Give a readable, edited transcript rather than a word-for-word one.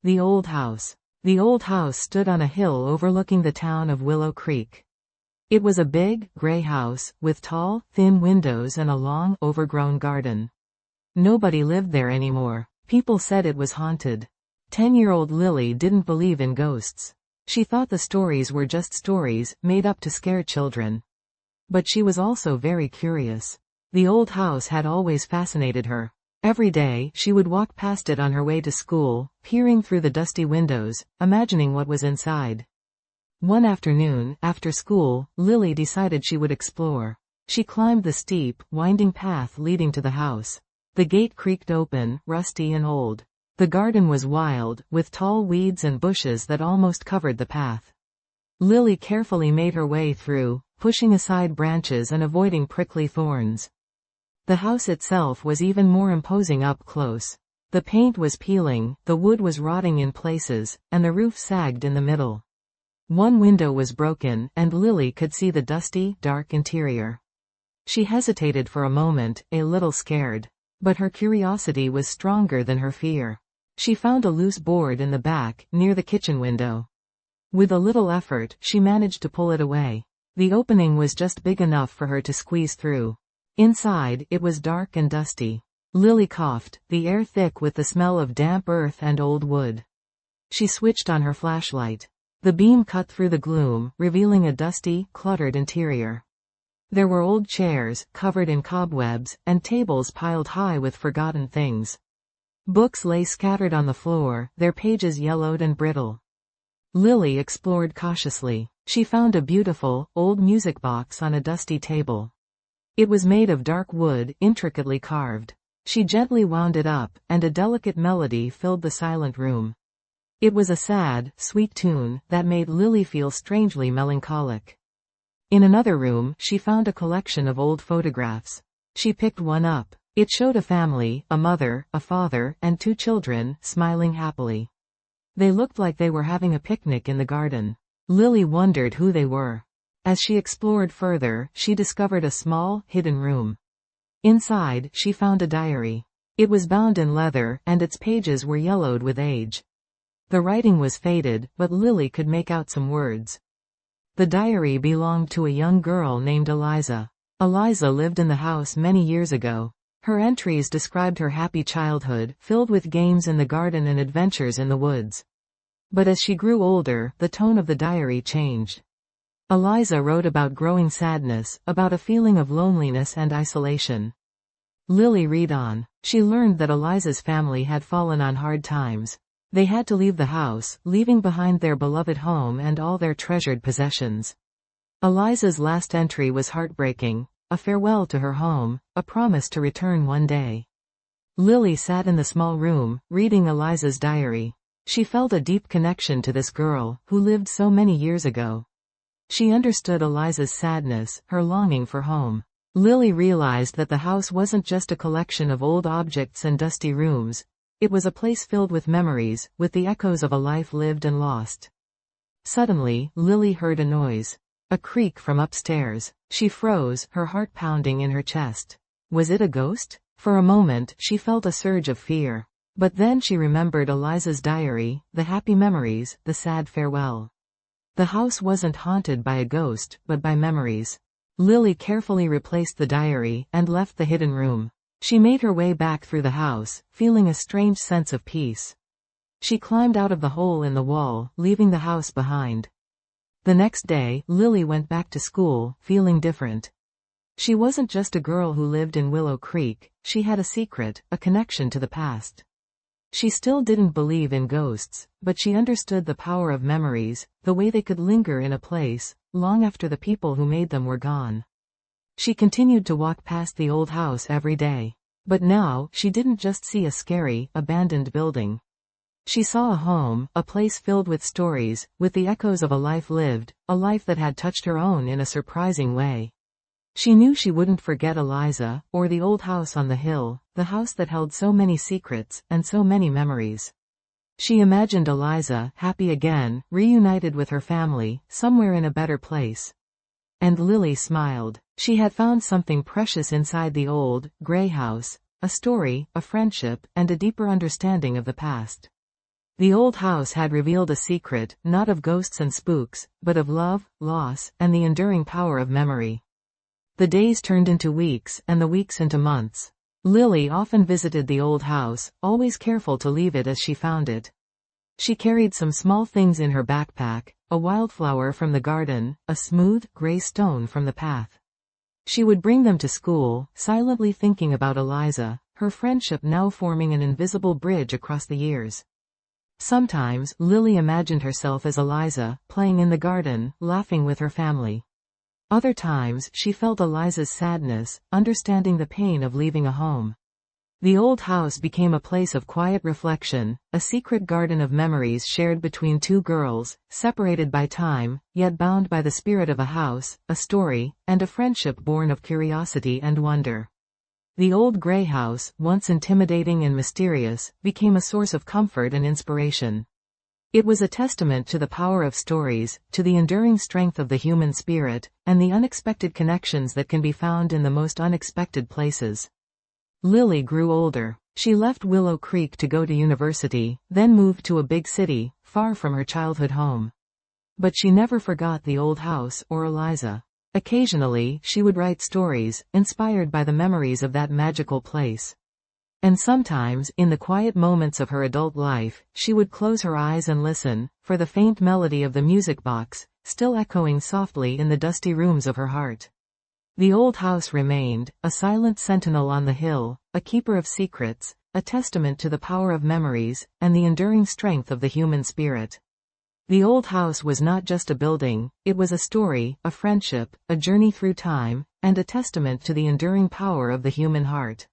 The old house. The old house stood on a hill overlooking the town of Willow Creek. It was a big, gray house, with tall, thin windows and a long, overgrown garden. Nobody lived there anymore. People said it was haunted. 10-year-old Lily didn't believe in ghosts. She thought the stories were just stories, made up to scare children. But she was also very curious. The old house had always fascinated her. Every day, she would walk past it on her way to school, peering through the dusty windows, imagining what was inside. One afternoon, after school, Lily decided she would explore. She climbed the steep, winding path leading to the house. The gate creaked open, rusty and old. The garden was wild, with tall weeds and bushes that almost covered the path. Lily carefully made her way through, pushing aside branches and avoiding prickly thorns. The house itself was even more imposing up close. The paint was peeling, the wood was rotting in places, and the roof sagged in the middle. One window was broken, and Lily could see the dusty, dark interior. She hesitated for a moment, a little scared. But her curiosity was stronger than her fear. She found a loose board in the back, near the kitchen window. With a little effort, she managed to pull it away. The opening was just big enough for her to squeeze through. Inside, it was dark and dusty. Lily coughed, the air thick with the smell of damp earth and old wood. She switched on her flashlight. The beam cut through the gloom, revealing a dusty, cluttered interior. There were old chairs, covered in cobwebs, and tables piled high with forgotten things. Books lay scattered on the floor, their pages yellowed and brittle. Lily explored cautiously. She found a beautiful, old music box on a dusty table. It was made of dark wood, intricately carved. She gently wound it up, and a delicate melody filled the silent room. It was a sad, sweet tune that made Lily feel strangely melancholic. In another room, she found a collection of old photographs. She picked one up. It showed a family, a mother, a father, and 2 children, smiling happily. They looked like they were having a picnic in the garden. Lily wondered who they were. As she explored further, she discovered a small, hidden room. Inside, she found a diary. It was bound in leather, and its pages were yellowed with age. The writing was faded, but Lily could make out some words. The diary belonged to a young girl named Eliza. Eliza lived in the house many years ago. Her entries described her happy childhood, filled with games in the garden and adventures in the woods. But as she grew older, the tone of the diary changed. Eliza wrote about growing sadness, about a feeling of loneliness and isolation. Lily read on. She learned that Eliza's family had fallen on hard times. They had to leave the house, leaving behind their beloved home and all their treasured possessions. Eliza's last entry was heartbreaking, a farewell to her home, a promise to return one day. Lily sat in the small room, reading Eliza's diary. She felt a deep connection to this girl, who lived so many years ago. She understood Eliza's sadness, her longing for home. Lily realized that the house wasn't just a collection of old objects and dusty rooms. It was a place filled with memories, with the echoes of a life lived and lost. Suddenly, Lily heard a noise. A creak from upstairs. She froze, her heart pounding in her chest. Was it a ghost? For a moment, she felt a surge of fear. But then she remembered Eliza's diary, the happy memories, the sad farewell. The house wasn't haunted by a ghost, but by memories. Lily carefully replaced the diary, and left the hidden room. She made her way back through the house, feeling a strange sense of peace. She climbed out of the hole in the wall, leaving the house behind. The next day, Lily went back to school, feeling different. She wasn't just a girl who lived in Willow Creek, she had a secret, a connection to the past. She still didn't believe in ghosts, but she understood the power of memories, the way they could linger in a place, long after the people who made them were gone. She continued to walk past the old house every day. But now, she didn't just see a scary, abandoned building. She saw a home, a place filled with stories, with the echoes of a life lived, a life that had touched her own in a surprising way. She knew she wouldn't forget Eliza, or the old house on the hill, the house that held so many secrets, and so many memories. She imagined Eliza, happy again, reunited with her family, somewhere in a better place. And Lily smiled. She had found something precious inside the old, gray house, a story, a friendship, and a deeper understanding of the past. The old house had revealed a secret, not of ghosts and spooks, but of love, loss, and the enduring power of memory. The days turned into weeks, and the weeks into months. Lily often visited the old house, always careful to leave it as she found it. She carried some small things in her backpack, a wildflower from the garden, a smooth, gray stone from the path. She would bring them to school, silently thinking about Eliza, her friendship now forming an invisible bridge across the years. Sometimes, Lily imagined herself as Eliza, playing in the garden, laughing with her family. Other times, she felt Eliza's sadness, understanding the pain of leaving a home. The old house became a place of quiet reflection, a secret garden of memories shared between two girls, separated by time, yet bound by the spirit of a house, a story, and a friendship born of curiosity and wonder. The old gray house, once intimidating and mysterious, became a source of comfort and inspiration. It was a testament to the power of stories, to the enduring strength of the human spirit, and the unexpected connections that can be found in the most unexpected places. Lily grew older. She left Willow Creek to go to university, then moved to a big city, far from her childhood home. But she never forgot the old house or Eliza. Occasionally, she would write stories, inspired by the memories of that magical place. And sometimes, in the quiet moments of her adult life, she would close her eyes and listen, for the faint melody of the music box, still echoing softly in the dusty rooms of her heart. The old house remained, a silent sentinel on the hill, a keeper of secrets, a testament to the power of memories, and the enduring strength of the human spirit. The old house was not just a building, it was a story, a friendship, a journey through time, and a testament to the enduring power of the human heart.